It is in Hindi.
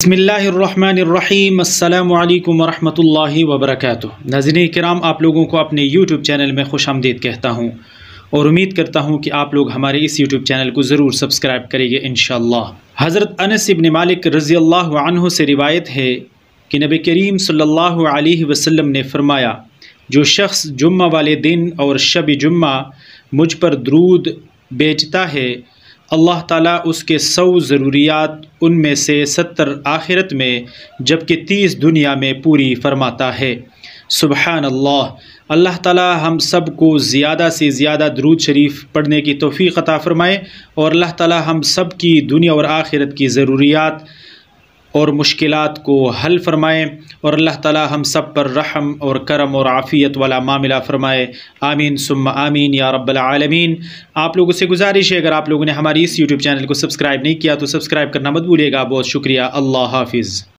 बिस्मिल्लाहिर्रहमानिर्रहीम अस्सलामु अलैकुम वरहमतुल्लाहि वबरकातुह। नाज़रीन किराम, आप लोगों को अपने यूट्यूब चैनल में खुशामदीद कहता हूँ और उम्मीद करता हूँ कि आप लोग हमारे इस यूट्यूब चैनल को ज़रूर सब्सक्राइब करेंगे इंशाअल्लाह। हज़रत अनस इब्न मालिक रज़ी अल्लाहु अन्हु से रिवायत है कि नबी करीम सल्लल्लाहु अलैहि वसल्लम ने फ़रमाया, जो शख्स जुम्मा वाले दिन और शब जुम्मा मुझ पर दरूद बेचता है, अल्लाह ताला उसके 100 ज़रूरियात उनमें से 70 आखिरत में जबकि 30 दुनिया में पूरी फरमाता है। सुबहान अल्लाह। अल्लाह ताला हम सब को ज़्यादा से ज़्यादा दरूद शरीफ पढ़ने की तौफ़ीक़ अता फ़रमाए और अल्लाह ताला हम सब की दुनिया और आखिरत की ज़रूरियात और मुश्किलात को हल फ़रमाए और अल्लाह ताला हम सब पर रहम और करम और आफ़ियत वाला मामला फ़रमाए। आमीन सुम्मा आमीन या रब्बल आलमीन। आप लोगों से गुजारिश है, अगर आप लोगों ने हमारी इस यूट्यूब चैनल को सब्सक्राइब नहीं किया तो सब्सक्राइब करना मत भूलिएगा। बहुत शुक्रिया। अल्लाह हाफ़िज़।